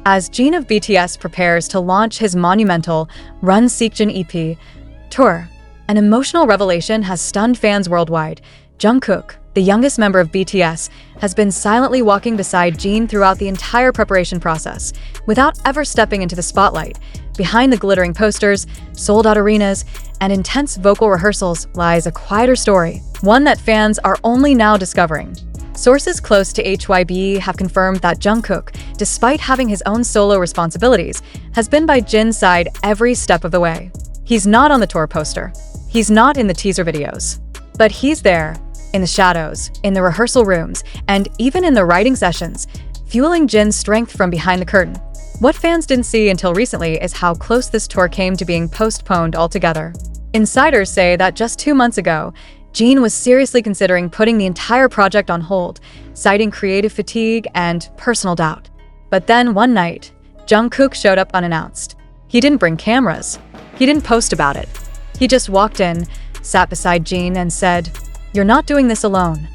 as Jin of BTS prepares to launch his monumental Run Seokjin EP tour. An emotional revelation has stunned fans worldwide. Jungkook, the youngest member of BTS, has been silently walking beside Jin throughout the entire preparation process, without ever stepping into the spotlight. Behind the glittering posters, sold-out arenas, and intense vocal rehearsals lies a quieter story, one that fans are only now discovering. Sources close to HYB have confirmed that Jungkook, despite having his own solo responsibilities, has been by Jin's side every step of the way. He's not on the tour poster. He's not in the teaser videos. But he's there, in the shadows, in the rehearsal rooms, and even in the writing sessions, fueling Jin's strength from behind the curtain. What fans didn't see until recently is how close this tour came to being postponed altogether. Insiders say that just 2 months ago, Jin was seriously considering putting the entire project on hold, citing creative fatigue and personal doubt. But then one night, Jungkook showed up unannounced. He didn't bring cameras. He didn't post about it. He just walked in, sat beside Jin, and said, "You're not doing this alone."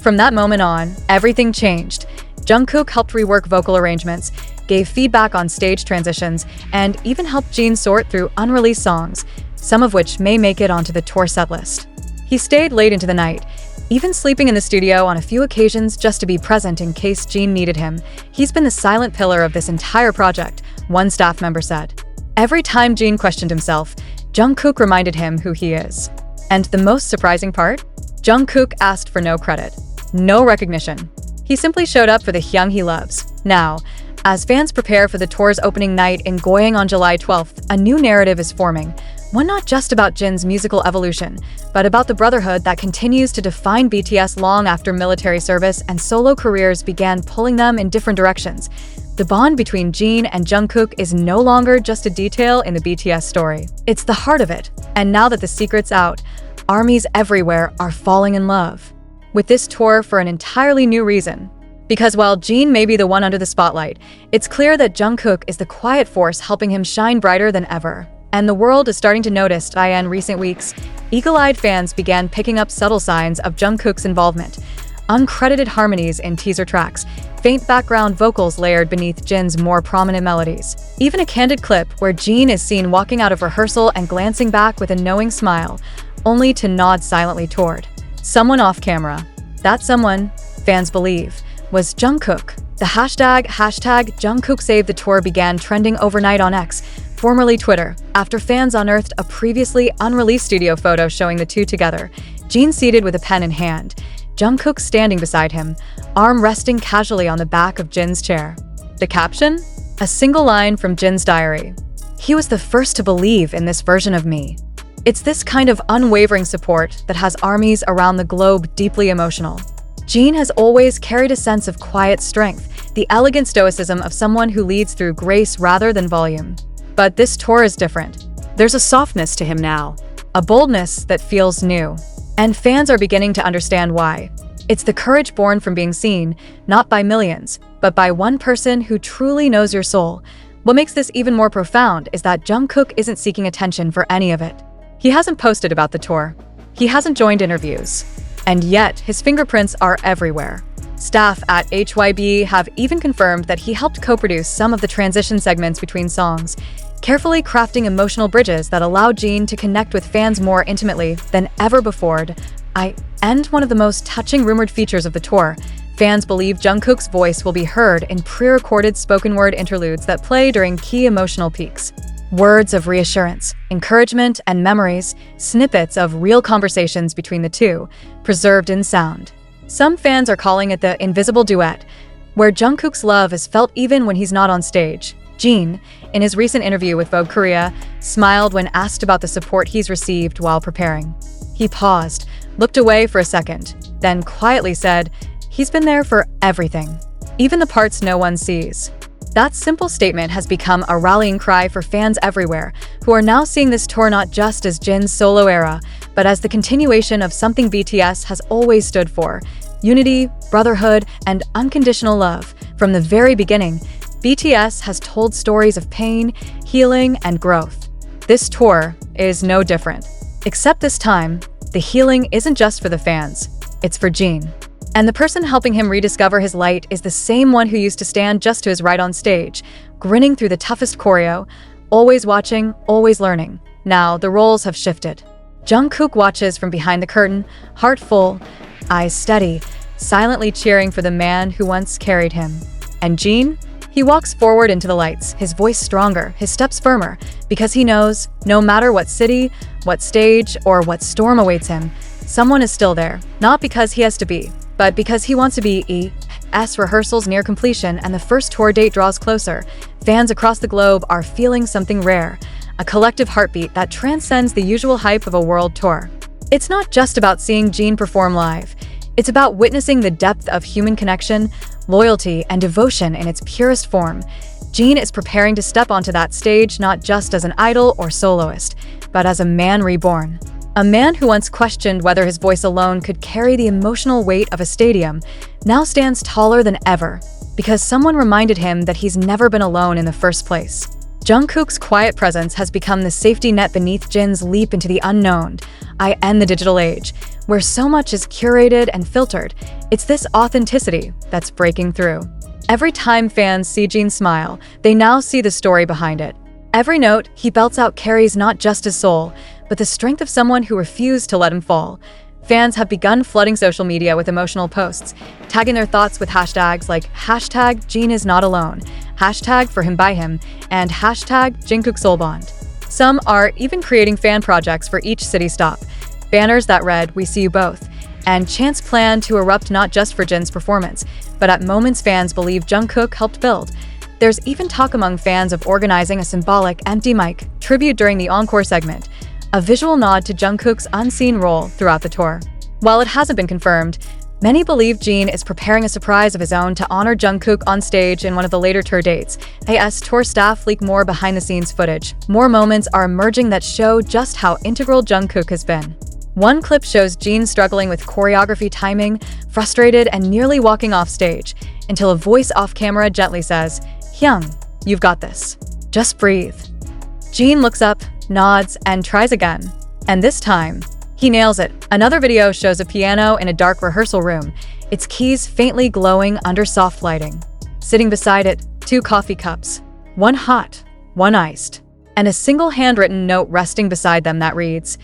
From that moment on, everything changed. Jungkook helped rework vocal arrangements, gave feedback on stage transitions, and even helped Jin sort through unreleased songs, some of which may make it onto the tour setlist. He stayed late into the night, even sleeping in the studio on a few occasions just to be present in case Jin needed him. He's been the silent pillar of this entire project, one staff member said. Every time Jin questioned himself, Jungkook reminded him who he is. And the most surprising part? Jungkook asked for no credit, no recognition. He simply showed up for the hyung he loves. Now, as fans prepare for the tour's opening night in Goyang on July 12th, a new narrative is forming. One not just about Jin's musical evolution, but about the brotherhood that continues to define BTS long after military service and solo careers began pulling them in different directions. The bond between Jin and Jungkook is no longer just a detail in the BTS story. It's the heart of it. And now that the secret's out, armies everywhere are falling in love with this tour for an entirely new reason. Because while Jin may be the one under the spotlight, it's clear that Jungkook is the quiet force helping him shine brighter than ever. And the world is starting to notice. In recent weeks, eagle-eyed fans began picking up subtle signs of Jungkook's involvement. Uncredited harmonies in teaser tracks, faint background vocals layered beneath Jin's more prominent melodies. Even a candid clip where Jin is seen walking out of rehearsal and glancing back with a knowing smile, only to nod silently toward someone off camera. That someone, fans believe, was Jungkook. The hashtag Jungkook Save the Tour began trending overnight on X, formerly Twitter, after fans unearthed a previously unreleased studio photo showing the two together, Jin seated with a pen in hand, Jungkook standing beside him, arm resting casually on the back of Jin's chair. The caption? A single line from Jin's diary. "He was the first to believe in this version of me." It's this kind of unwavering support that has armies around the globe deeply emotional. Jin has always carried a sense of quiet strength, the elegant stoicism of someone who leads through grace rather than volume. But this tour is different. There's a softness to him now, a boldness that feels new. And fans are beginning to understand why. It's the courage born from being seen, not by millions, but by one person who truly knows your soul. What makes this even more profound is that Jungkook isn't seeking attention for any of it. He hasn't posted about the tour. He hasn't joined interviews. And yet, his fingerprints are everywhere. Staff at HYB have even confirmed that he helped co-produce some of the transition segments between songs, carefully crafting emotional bridges that allow Jin to connect with fans more intimately than ever before. And one of the most touching rumored features of the tour, fans believe Jungkook's voice will be heard in pre-recorded spoken word interludes that play during key emotional peaks. Words of reassurance, encouragement, and memories, snippets of real conversations between the two, preserved in sound. Some fans are calling it the invisible duet, where Jungkook's love is felt even when he's not on stage. Jin, in his recent interview with Vogue Korea, smiled when asked about the support he's received while preparing. He paused, looked away for a second, then quietly said, "He's been there for everything, even the parts no one sees." That simple statement has become a rallying cry for fans everywhere, who are now seeing this tour not just as Jin's solo era, but as the continuation of something BTS has always stood for: unity, brotherhood, and unconditional love. From the very beginning, BTS has told stories of pain, healing, and growth. This tour is no different. Except this time, the healing isn't just for the fans, it's for Jin. And the person helping him rediscover his light is the same one who used to stand just to his right on stage, grinning through the toughest choreo, always watching, always learning. Now, the roles have shifted. Jungkook watches from behind the curtain, heart full, eyes steady, silently cheering for the man who once carried him. And Jin? He walks forward into the lights, his voice stronger, his steps firmer, because he knows, no matter what city, what stage, or what storm awaits him, someone is still there. Not because he has to be, but because he wants to be. Rehearsals near completion and the first tour date draws closer. Fans across the globe are feeling something rare, a collective heartbeat that transcends the usual hype of a world tour. It's not just about seeing Jin perform live. It's about witnessing the depth of human connection, loyalty, and devotion in its purest form. Jin is preparing to step onto that stage not just as an idol or soloist, but as a man reborn. A man who once questioned whether his voice alone could carry the emotional weight of a stadium now stands taller than ever because someone reminded him that he's never been alone in the first place. Jungkook's quiet presence has become the safety net beneath Jin's leap into the unknown, the digital age, where so much is curated and filtered. It's this authenticity that's breaking through. Every time fans see Jin smile, they now see the story behind it. Every note he belts out carries not just his soul, but the strength of someone who refused to let him fall. Fans have begun flooding social media with emotional posts, tagging their thoughts with hashtags like #Jin is not alone, #for him by him, and #Jungkook Soul Bond. Some are even creating fan projects for each city stop, banners that read, "We see you both," and chants planned to erupt not just for Jin's performance, but at moments fans believe Jungkook helped build. There's even talk among fans of organizing a symbolic empty mic tribute during the encore segment, a visual nod to Jungkook's unseen role throughout the tour. While it hasn't been confirmed, many believe Jin is preparing a surprise of his own to honor Jungkook on stage in one of the later tour dates. Tour staff leak more behind-the-scenes footage. More moments are emerging that show just how integral Jungkook has been. One clip shows Jin struggling with choreography timing, frustrated and nearly walking off stage, until a voice off-camera gently says, "Hyung, you've got this. Just breathe." Jin looks up, nods, and tries again. And this time, he nails it. Another video shows a piano in a dark rehearsal room, its keys faintly glowing under soft lighting. Sitting beside it, 2 coffee cups, one hot, one iced, and a single handwritten note resting beside them that reads,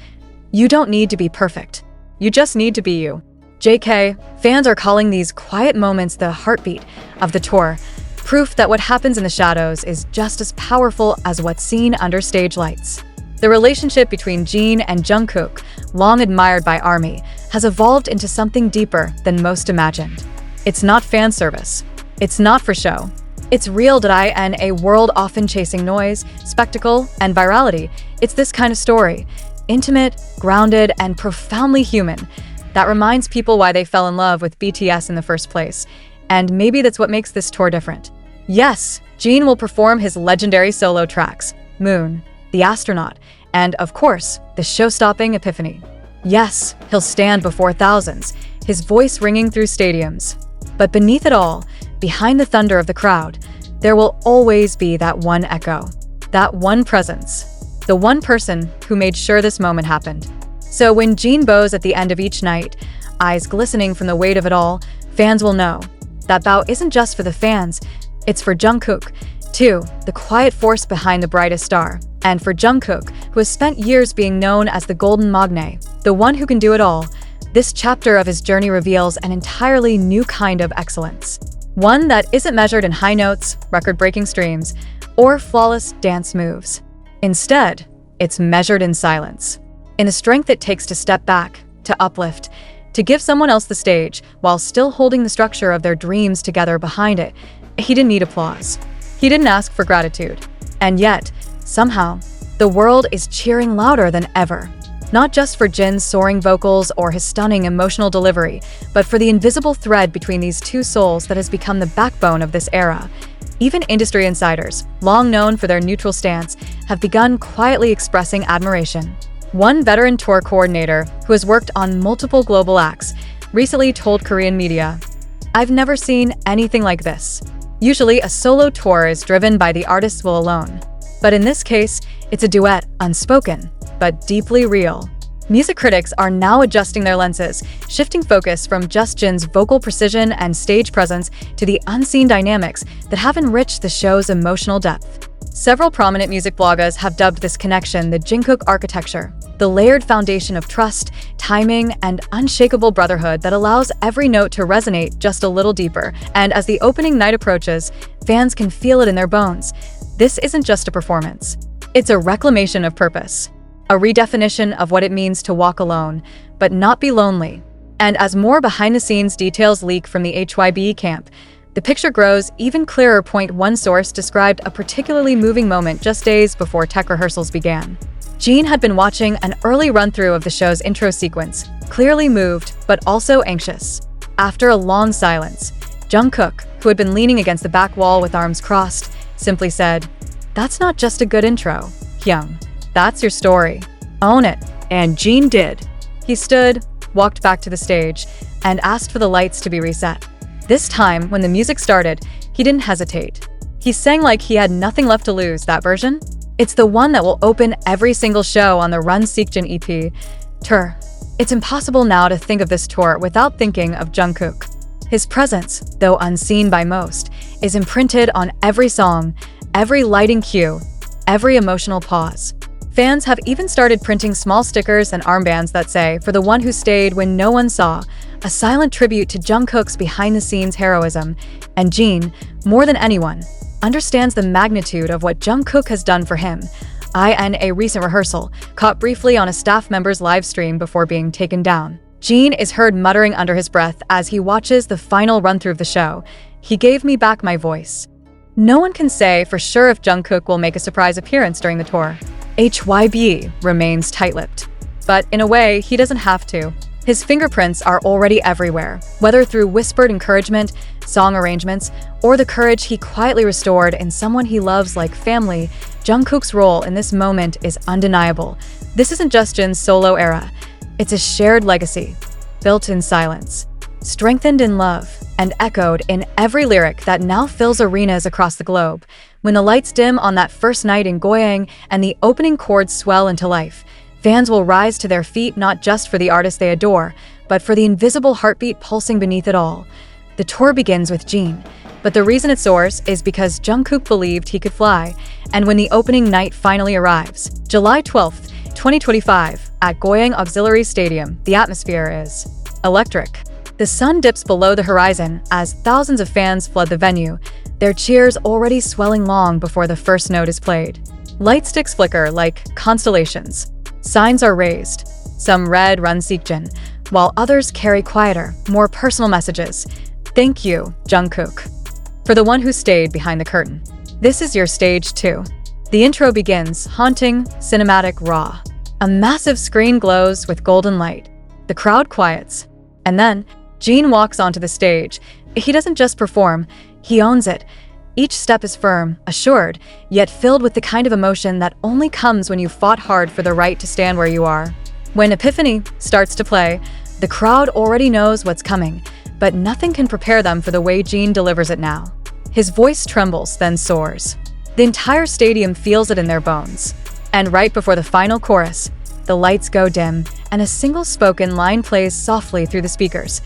"You don't need to be perfect. You just need to be you." JK, fans are calling these quiet moments the heartbeat of the tour, proof that what happens in the shadows is just as powerful as what's seen under stage lights. The relationship between Jin and Jungkook, long admired by ARMY, has evolved into something deeper than most imagined. It's not fan service. It's not for show. It's real in a world often chasing noise, spectacle, and virality. It's this kind of story, intimate, grounded, and profoundly human, that reminds people why they fell in love with BTS in the first place. And maybe that's what makes this tour different. Yes, Jin will perform his legendary solo tracks, Moon, The Astronaut, and, of course, the show-stopping Epiphany. Yes, he'll stand before thousands, his voice ringing through stadiums. But beneath it all, behind the thunder of the crowd, there will always be that one echo, that one presence, the one person who made sure this moment happened. So when Jin bows at the end of each night, eyes glistening from the weight of it all, fans will know that bow isn't just for the fans, it's for Jungkook, too, the quiet force behind the brightest star. And for Jungkook, who has spent years being known as the Golden Magne, the one who can do it all, this chapter of his journey reveals an entirely new kind of excellence. One that isn't measured in high notes, record-breaking streams, or flawless dance moves. Instead, it's measured in silence, in the strength it takes to step back, to uplift, to give someone else the stage while still holding the structure of their dreams together behind it. He didn't need applause. He didn't ask for gratitude. And yet, somehow, the world is cheering louder than ever. Not just for Jin's soaring vocals or his stunning emotional delivery, but for the invisible thread between these two souls that has become the backbone of this era. Even industry insiders, long known for their neutral stance, have begun quietly expressing admiration. One veteran tour coordinator, who has worked on multiple global acts, recently told Korean media, "I've never seen anything like this. Usually, a solo tour is driven by the artist's will alone. But in this case, it's a duet, unspoken, but deeply real." Music critics are now adjusting their lenses, shifting focus from just Jin's vocal precision and stage presence to the unseen dynamics that have enriched the show's emotional depth. Several prominent music bloggers have dubbed this connection the Jungkook architecture, the layered foundation of trust, timing, and unshakable brotherhood that allows every note to resonate just a little deeper. And as the opening night approaches, fans can feel it in their bones. This isn't just a performance. It's a reclamation of purpose, a redefinition of what it means to walk alone, but not be lonely. And as more behind-the-scenes details leak from the HYBE camp, the picture grows even clearer. One source described a particularly moving moment just days before tech rehearsals began. Jin had been watching an early run-through of the show's intro sequence, clearly moved, but also anxious. After a long silence, Jungkook, who had been leaning against the back wall with arms crossed, simply said, "That's not just a good intro, Hyung. That's your story. Own it." And Jin did. He stood, walked back to the stage, and asked for the lights to be reset. This time, when the music started, he didn't hesitate. He sang like he had nothing left to lose. That version? It's the one that will open every single show on the Run Seokjin EP, Tour. It's impossible now to think of this tour without thinking of Jungkook. His presence, though unseen by most, is imprinted on every song, every lighting cue, every emotional pause. Fans have even started printing small stickers and armbands that say, "For the one who stayed when no one saw," a silent tribute to Jungkook's behind-the-scenes heroism. And Jin, more than anyone, understands the magnitude of what Jungkook has done for him. In a recent rehearsal, caught briefly on a staff member's live stream before being taken down, Jin is heard muttering under his breath as he watches the final run-through of the show, "He gave me back my voice." No one can say for sure if Jungkook will make a surprise appearance during the tour. HYBE remains tight-lipped. But in a way, he doesn't have to. His fingerprints are already everywhere, whether through whispered encouragement, song arrangements, or the courage he quietly restored in someone he loves like family. Jungkook's role in this moment is undeniable. This isn't just Jin's solo era. It's a shared legacy, built in silence, strengthened in love, and echoed in every lyric that now fills arenas across the globe. When the lights dim on that first night in Goyang and the opening chords swell into life, fans will rise to their feet not just for the artist they adore, but for the invisible heartbeat pulsing beneath it all. The tour begins with Jin, but the reason it soars is because Jungkook believed he could fly. And when the opening night finally arrives, July 12th, 2025, at Goyang Auxiliary Stadium, the atmosphere is electric. The sun dips below the horizon as thousands of fans flood the venue, their cheers already swelling long before the first note is played. Light sticks flicker like constellations. Signs are raised, some red Run Seokjin, while others carry quieter, more personal messages. "Thank you, Jungkook, for the one who stayed behind the curtain. This is your stage too." The intro begins, haunting, cinematic, raw. A massive screen glows with golden light. The crowd quiets. And then, Jin walks onto the stage. He doesn't just perform, he owns it. Each step is firm, assured, yet filled with the kind of emotion that only comes when you fought hard for the right to stand where you are. When Epiphany starts to play, the crowd already knows what's coming, but nothing can prepare them for the way Jin delivers it now. His voice trembles, then soars. The entire stadium feels it in their bones. And right before the final chorus, the lights go dim, and a single spoken line plays softly through the speakers.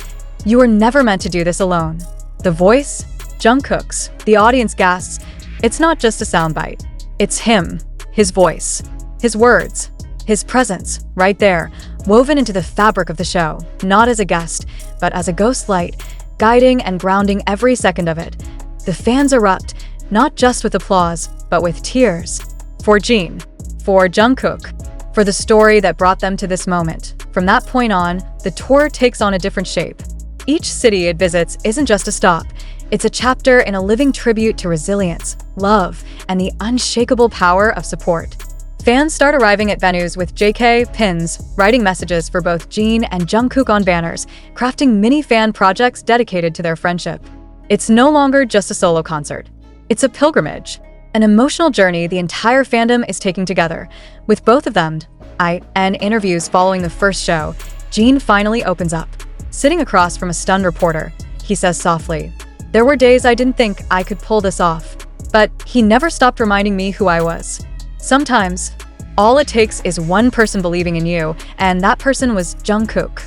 "You were never meant to do this alone." The voice? Jungkook's. The audience gasps. It's not just a soundbite. It's him, his voice, his words, his presence, right there, woven into the fabric of the show, not as a guest, but as a ghost light, guiding and grounding every second of it. The fans erupt, not just with applause, but with tears. For Jin, for Jungkook, for the story that brought them to this moment. From that point on, the tour takes on a different shape. Each city it visits isn't just a stop. It's a chapter in a living tribute to resilience, love, and the unshakable power of support. Fans start arriving at venues with JK pins, writing messages for both Jin and Jungkook on banners, crafting mini fan projects dedicated to their friendship. It's no longer just a solo concert. It's a pilgrimage, an emotional journey the entire fandom is taking together. With both of them, in interviews following the first show, Jin finally opens up. Sitting across from a stunned reporter, he says softly, "There were days I didn't think I could pull this off, but he never stopped reminding me who I was. Sometimes, All it takes is one person believing in you, and that person was Jungkook.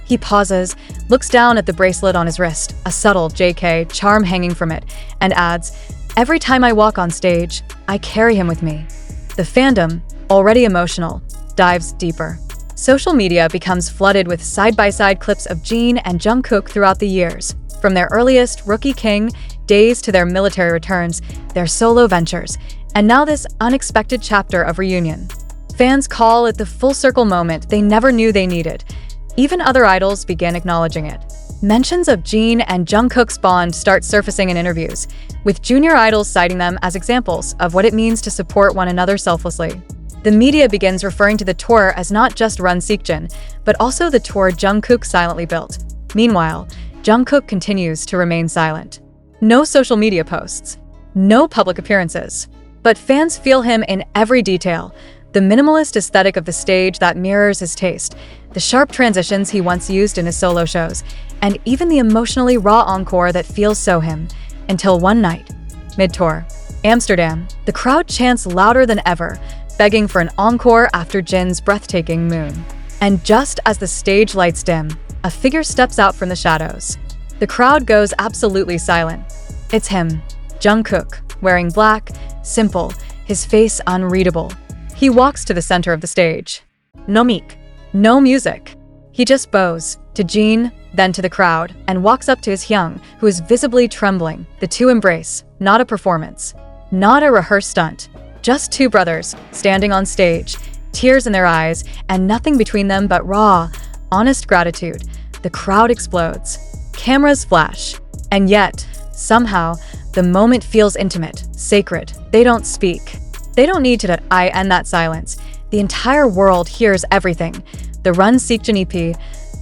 He pauses, looks down at the bracelet on his wrist, a subtle JK charm hanging from it, and adds, "Every time I walk on stage, I carry him with me." The fandom, already emotional, dives deeper. Social media becomes flooded with side-by-side clips of Jin and Jungkook throughout the years, from their earliest Rookie King days to their military returns, their solo ventures, and now this unexpected chapter of reunion. Fans call it the full-circle moment they never knew they needed. Even other idols began acknowledging it. Mentions of Jin and Jungkook's bond start surfacing in interviews, with junior idols citing them as examples of what it means to support one another selflessly. The media begins referring to the tour as not just Run Seokjin, but also the tour Jungkook silently built. Meanwhile, Jungkook continues to remain silent. No social media posts, no public appearances. But fans feel him in every detail. The minimalist aesthetic of the stage that mirrors his taste, the sharp transitions he once used in his solo shows, and even the emotionally raw encore that feels so him. Until one night, mid-tour, Amsterdam, the crowd chants louder than ever, begging for an encore after Jin's breathtaking Moon. And just as the stage lights dim, a figure steps out from the shadows. The crowd goes absolutely silent. It's him, Jungkook, wearing black, simple, his face unreadable. He walks to the center of the stage. No mic, no music. He just bows, to Jin, then to the crowd, and walks up to his Hyung, who is visibly trembling. The two embrace, not a performance, not a rehearsed stunt. Just two brothers, standing on stage, tears in their eyes, and nothing between them but raw, honest gratitude. The crowd explodes. Cameras flash. And yet, somehow, the moment feels intimate, sacred. They don't speak. They don't need to end that silence. The entire world hears everything. The Run Seokjin EP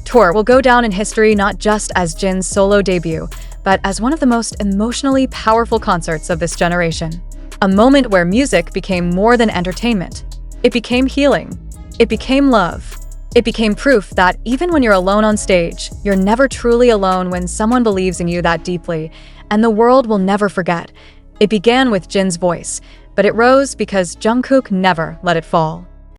tour will go down in history not just as Jin's solo debut, but as one of the most emotionally powerful concerts of this generation. A moment where music became more than entertainment. It became healing. It became love. It became proof that even when you're alone on stage, you're never truly alone when someone believes in you that deeply, and the world will never forget. It began with Jin's voice, but it rose because Jungkook never let it fall.